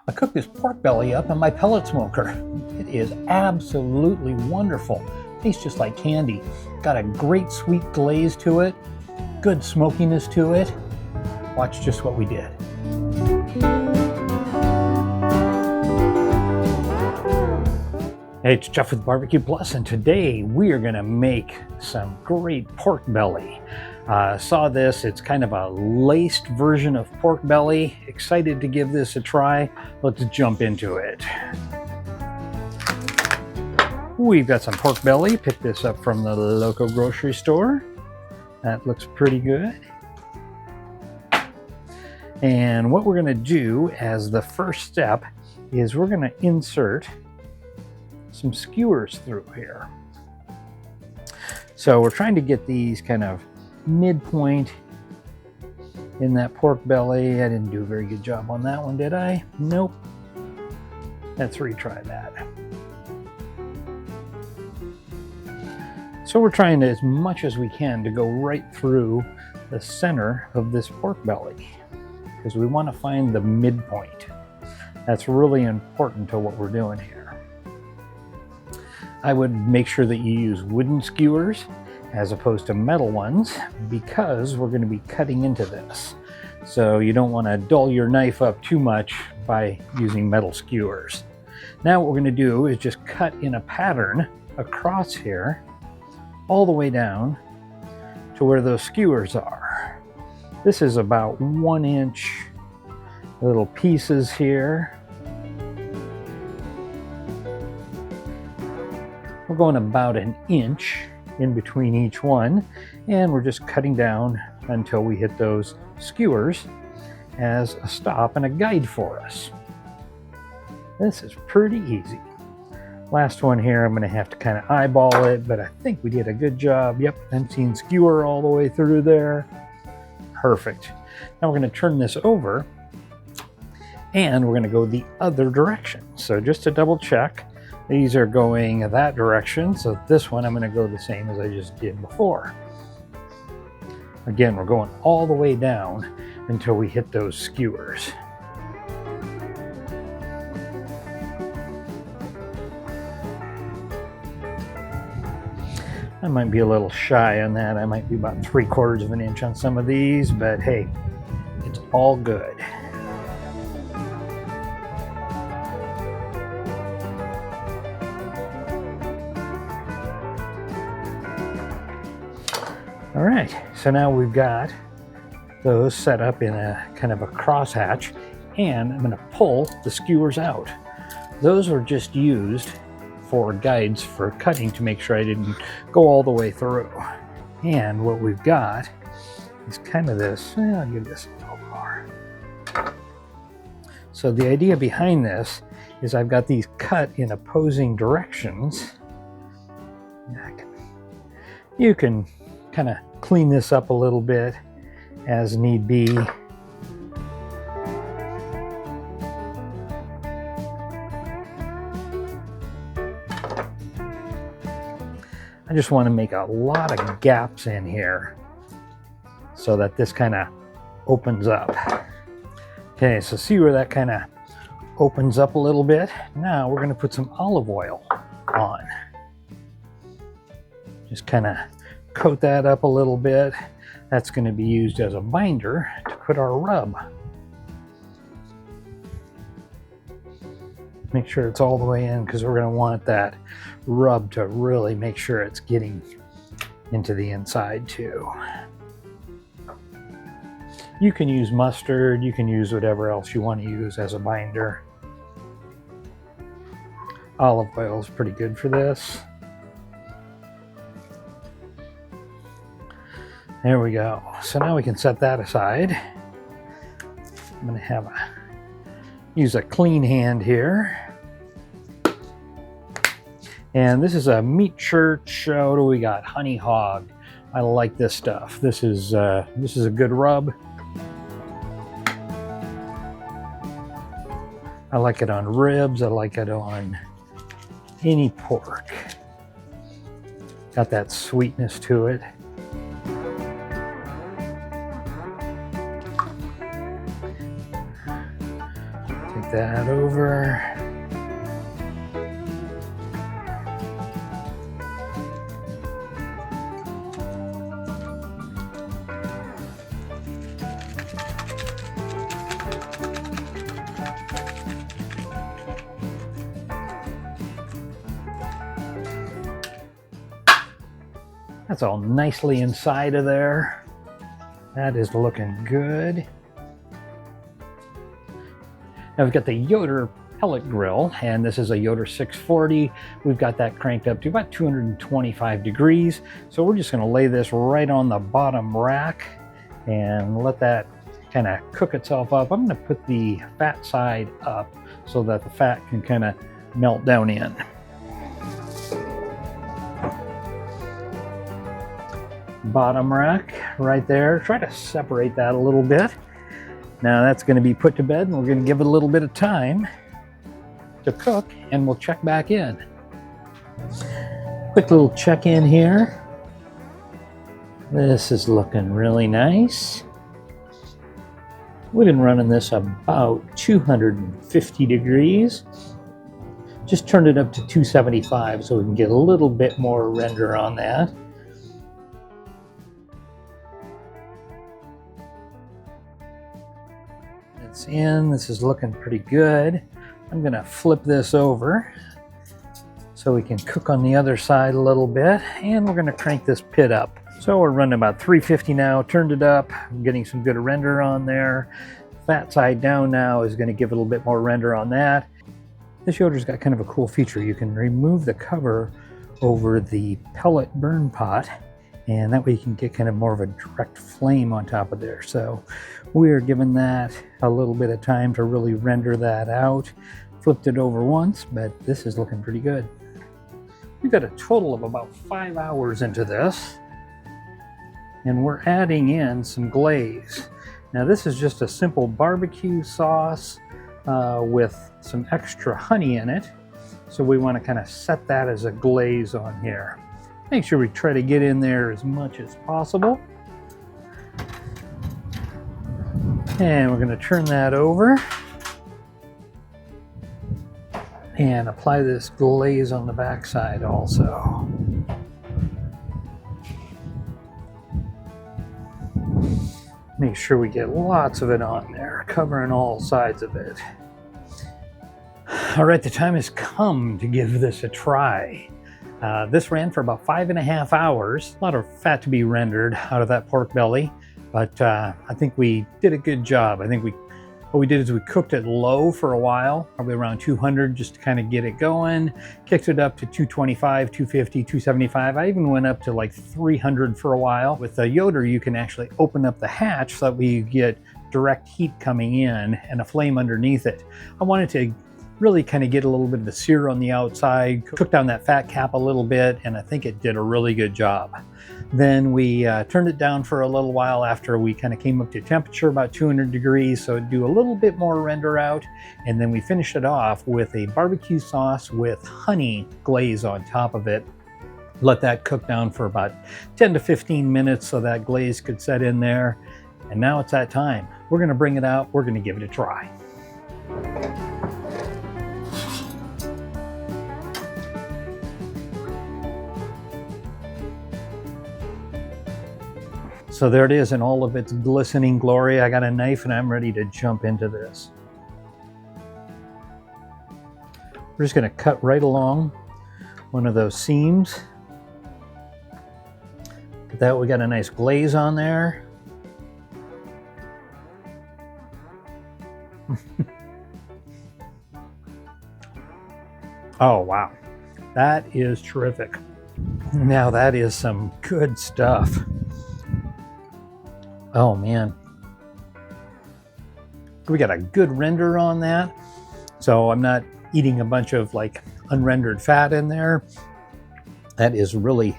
I cooked this pork belly up in my pellet smoker. It is absolutely wonderful. Tastes just like candy. Got a great sweet glaze to it, good smokiness to it. Watch just what we did. Hey, it's Jeff with Barbecue Plus, and today we are going to make some great pork belly. Saw this, it's kind of a laced version of pork belly. Excited to give this a try. Let's jump into it. We've got some pork belly. Picked this up from the local grocery store. That looks pretty good. And what we're going to do as the first step is we're going to insert some skewers through here. So we're trying to get these kind of midpoint in that pork belly. I didn't do a very good job on that one, did I? Nope. Let's retry that. So we're trying to, as much as we can, to go right through the center of this pork belly, because we want to find the midpoint. That's really important to what we're doing here. I would make sure that you use wooden skewers as opposed to metal ones, because we're going to be cutting into this. So you don't want to dull your knife up too much by using metal skewers. Now what we're going to do is just cut in a pattern across here, all the way down to where those skewers are. This is about 1 inch little pieces here. We're going about 1 inch in between each one, and we're just cutting down until we hit those skewers as a stop and a guide for us. This is pretty easy. Last one here, I'm going to have to kind of eyeball it, but I think we did a good job. Yep, I'm seeing skewer all the way through there. Perfect. Now we're going to turn this over, and we're going to go the other direction. So just to double check, these are going that direction, so this one I'm going to go the same as I just did before. Again, we're going all the way down until we hit those skewers. I might be a little shy on that. I might be about 3/4 of an inch on some of these, but hey, it's all good. All right, so now we've got those set up in a kind of a crosshatch, and I'm going to pull the skewers out. Those were just used for guides for cutting to make sure I didn't go all the way through. And what we've got is kind of this, I'll give this a little more. So the idea behind this is I've got these cut in opposing directions. You can kind of clean this up a little bit as need be. I just want to make a lot of gaps in here so that this kind of opens up. Okay, so see where that kind of opens up a little bit? Now we're going to put some olive oil on. Just kind of coat that up a little bit. That's going to be used as a binder to put our rub. Make sure it's all the way in, because we're going to want that rub to really make sure it's getting into the inside too. You can use mustard, you can use whatever else you want to use as a binder. Olive oil is pretty good for this. There we go. So now we can set that aside. I'm going to use a clean hand here. And this is a meat church. What do we got? Honey hog. I like this stuff. This is a good rub. I like it on ribs. I like it on any pork. Got that sweetness to it. that over. That's all nicely inside of there. That is looking good. Now we've got the Yoder pellet grill, and this is a Yoder 640. We've got that cranked up to about 225 degrees. So we're just gonna lay this right on the bottom rack and let that kind of cook itself up. I'm gonna put the fat side up so that the fat can kind of melt down in. Bottom rack right there. Try to separate that a little bit. Now that's going to be put to bed, and we're going to give it a little bit of time to cook, and we'll check back in. Quick little check in here. This is looking really nice. We've been running this about 250 degrees. Just turned it up to 275 so we can get a little bit more render on that. It's in. This is looking pretty good. I'm gonna flip this over so we can cook on the other side a little bit, and we're gonna crank this pit up. So we're running about 350 now, turned it up. I'm getting some good render on there. Fat side down now is gonna give it a little bit more render on that. This Yoder's got kind of a cool feature. You can remove the cover over the pellet burn pot, and that way you can get kind of more of a direct flame on top of there. So we're giving that a little bit of time to really render that out. Flipped it over once, but this is looking pretty good. We've got a total of about 5 hours into this, and we're adding in some glaze. Now this is just a simple barbecue sauce with some extra honey in it. So we want to kind of set that as a glaze on here. Make sure we try to get in there as much as possible. And we're going to turn that over and apply this glaze on the back side also. Make sure we get lots of it on there, covering all sides of it. All right, the time has come to give this a try. This ran for about 5.5 hours. A lot of fat to be rendered out of that pork belly, but I think we did a good job. I think what we did is we cooked it low for a while, probably around 200, just to kind of get it going. Kicked it up to 225, 250, 275. I even went up to like 300 for a while. With the Yoder, you can actually open up the hatch so that we get direct heat coming in and a flame underneath it. I wanted to really kind of get a little bit of the sear on the outside, cook down that fat cap a little bit, and I think it did a really good job. Then we turned it down for a little while after we kind of came up to temperature, about 200 degrees, so do a little bit more render out, and then we finished it off with a barbecue sauce with honey glaze on top of it. Let that cook down for about 10 to 15 minutes so that glaze could set in there, and now it's that time. We're going to bring it out, we're going to give it a try. So there it is in all of its glistening glory. I got a knife and I'm ready to jump into this. We're just going to cut right along one of those seams. Look at that, we got a nice glaze on there. Oh wow, that is terrific. Now that is some good stuff. Oh man, we got a good render on that. So I'm not eating a bunch of like unrendered fat in there. That is really,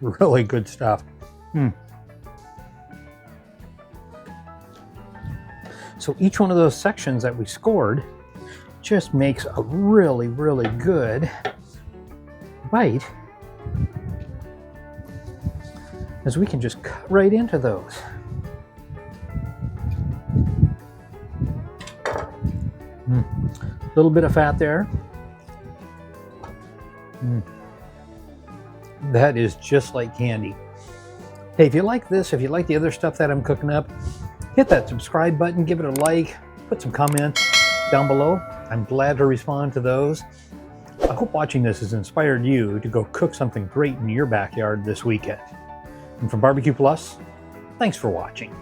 really good stuff. So each one of those sections that we scored just makes a really, really good bite, as we can just cut right into those. Little bit of fat there. That is just like candy. Hey, if you like this, if you like the other stuff that I'm cooking up, hit that subscribe button, give it a like, put some comments down below. I'm glad to respond to those. I hope watching this has inspired you to go cook something great in your backyard this weekend. And from Barbecue Plus, thanks for watching.